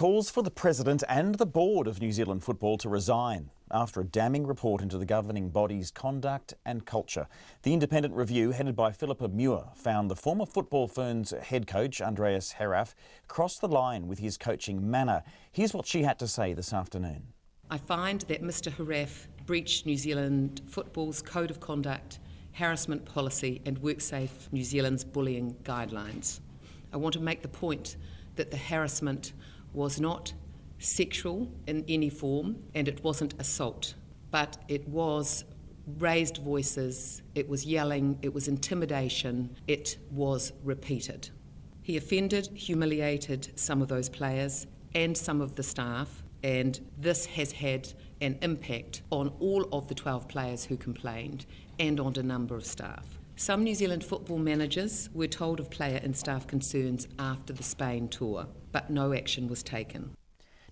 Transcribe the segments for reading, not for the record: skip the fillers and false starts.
calls for the President and the Board of New Zealand Football to resign after a damning report into the governing body's conduct and culture. The independent review, headed by Philippa Muir, found the former Football Ferns head coach, Andreas Heraf, crossed the line with his coaching manner. Here's what she had to say this afternoon. I find that Mr Heraf breached New Zealand Football's Code of Conduct, harassment policy and WorkSafe New Zealand's bullying guidelines. I want to make the point that the harassment was not sexual in any form and it wasn't assault, but it was raised voices, it was yelling, it was intimidation, it was repeated. He offended, humiliated some of those players and some of the staff, and this has had an impact on all of the 12 players who complained and on a number of staff. Some New Zealand football managers were told of player and staff concerns after the Spain tour, but no action was taken.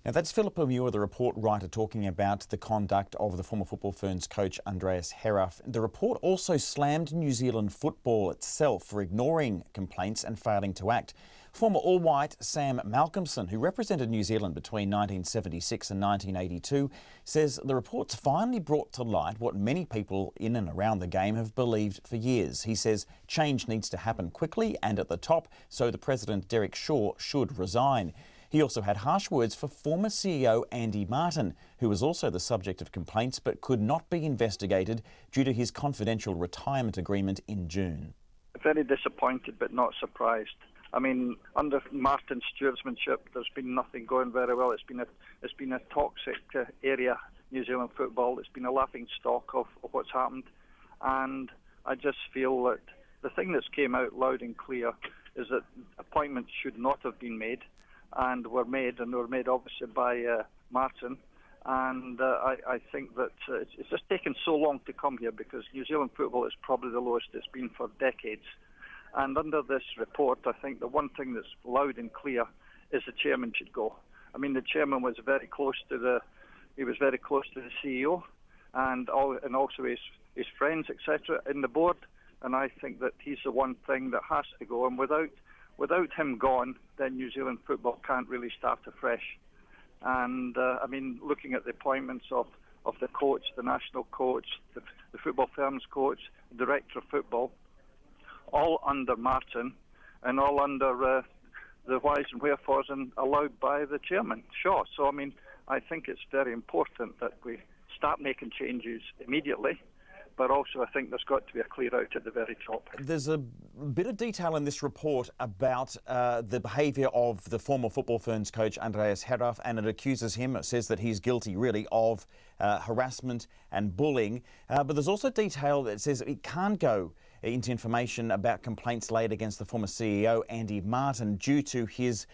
Now that's Philippa Muir, the report writer, talking about the conduct of the former Football Ferns coach Andreas Heraf. The report also slammed New Zealand football itself for ignoring complaints and failing to act. Former All White Sam Malcolmson, who represented New Zealand between 1976 and 1982, says the report's finally brought to light what many people in and around the game have believed for years. He says change needs to happen quickly and at the top, so the President, Deryck Shaw, should resign. He also had harsh words for former CEO Andy Martin, who was also the subject of complaints but could not be investigated due to his confidential retirement agreement in June. Very disappointed but not surprised. I mean, under Martin's stewardsmanship, there's been nothing going very well. It's been a toxic area, New Zealand football. It's been a laughing stock of what's happened, and I just feel that the thing that's came out loud and clear is that appointments should not have been made, and were made obviously by Martin. And I think that it's just taken so long to come here because New Zealand football is probably the lowest it's been for decades. And under this report, I think the one thing that's loud and clear is the chairman should go. I mean, the chairman was very close to the CEO, and also his friends, etc., in the board. And I think that he's the one thing that has to go. And without him gone, then New Zealand football can't really start afresh. And I mean, looking at the appointments of the coach, the national coach, the Football Firms coach, the director of football, all under Martin and all under the whys and wherefores and allowed by the chairman, Shaw. So, I mean, I think it's very important that we start making changes immediately, but also I think there's got to be a clear out at the very top. There's a bit of detail in this report about the behaviour of the former Football Ferns coach Andreas Heraf, and it accuses him, it says that he's guilty really of harassment and bullying. But there's also detail that says it can't go into information about complaints laid against the former CEO Andy Martin due to his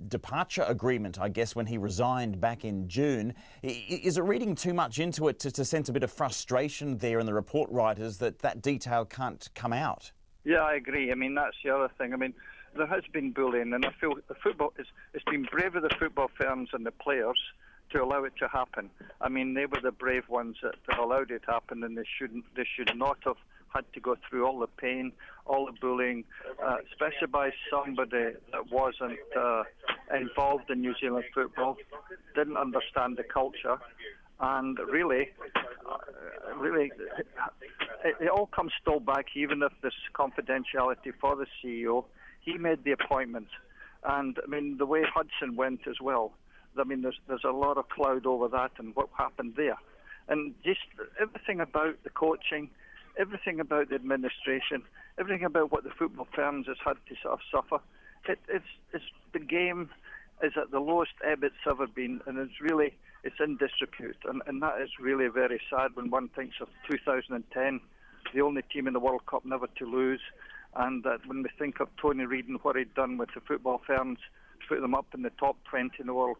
departure agreement, I guess, when he resigned back in June. Is it reading too much into it to sense a bit of frustration there in the report writers that detail can't come out? Yeah, I agree. I mean, that's the other thing. I mean, there has been bullying, and I feel it's been brave of the football firms and the players to allow it to happen. I mean, they were the brave ones that allowed it to happen, and they should not have had to go through all the pain, all the bullying, especially by somebody that wasn't involved in New Zealand football, didn't understand the culture, and really, it all comes still back, even if there's confidentiality for the CEO. He made the appointment, and I mean, the way Hudson went as well, I mean, there's a lot of cloud over that and what happened there. And just everything about the coaching, everything about the administration, everything about what the football firms has had to sort of suffer. It's the game is at the lowest ebb it's ever been, and it's in disrepute, and that is really very sad when one thinks of 2010, the only team in the World Cup never to lose, and that when we think of Tony Reid and what he'd done with the football firms, put them up in the top 20 in the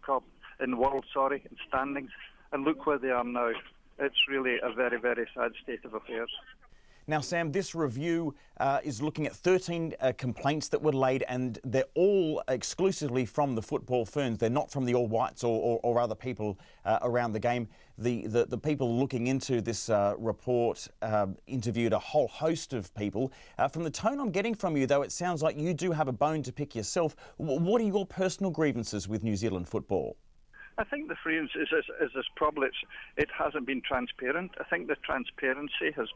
in standings, and look where they are now. It's really a very, very sad state of affairs. Now, Sam, this review is looking at 13 complaints that were laid, and they're all exclusively from the football ferns. They're not from the All Whites or other people around the game. The people looking into this report interviewed a whole host of people. From the tone I'm getting from you, though, it sounds like you do have a bone to pick yourself. What are your personal grievances with New Zealand football? I think the grievance is probably it hasn't been transparent. I think the transparency has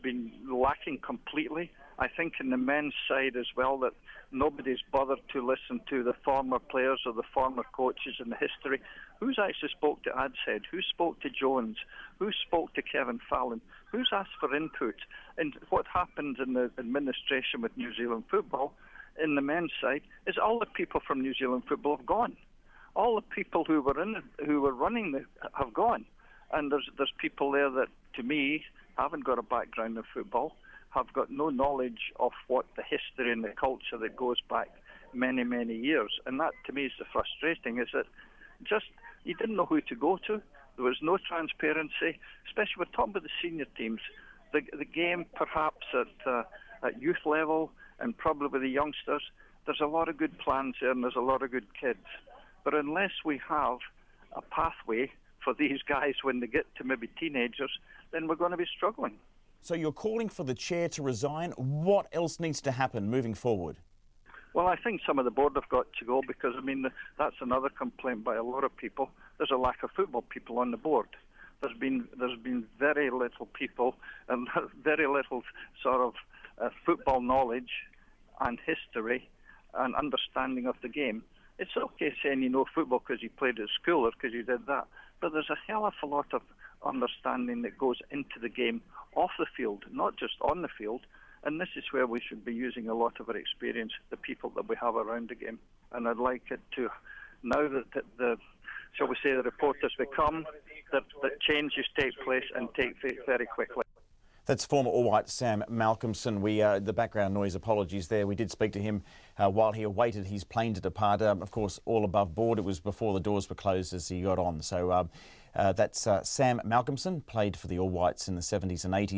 been lacking completely. I think in the men's side as well that nobody's bothered to listen to the former players or the former coaches in the history. Who's actually spoke to Adshead? Who spoke to Jones? Who spoke to Kevin Fallon? Who's asked for input? And what happened in the administration with New Zealand football in the men's side is all the people from New Zealand football have gone. All the people who were running have gone, and there's people there that, to me, haven't got a background in football, have got no knowledge of what the history and the culture that goes back many, many years. And that, to me, is the frustrating, is that just you didn't know who to go to. There was no transparency, especially we're talking about the senior teams. The game, perhaps at youth level and probably with the youngsters, there's a lot of good plans there and there's a lot of good kids. But unless we have a pathway for these guys when they get to maybe teenagers, then we're going to be struggling. So you're calling for the chair to resign. What else needs to happen moving forward? Well, I think some of the board have got to go because, I mean, that's another complaint by a lot of people. There's a lack of football people on the board. There's been very little people and very little sort of football knowledge and history and understanding of the game. It's okay saying you know football because you played at school or because you did that, but there's a hell of a lot of understanding that goes into the game off the field, not just on the field, and this is where we should be using a lot of our experience, the people that we have around the game. And I'd like it to, now that shall we say, the reporters become, that changes take place and take place very quickly. That's former All White Sam Malcolmson. The background noise, apologies there. We did speak to him while he awaited his plane to depart. Of course, all above board. It was before the doors were closed as he got on. So that's Sam Malcolmson, played for the All Whites in the 70s and 80s.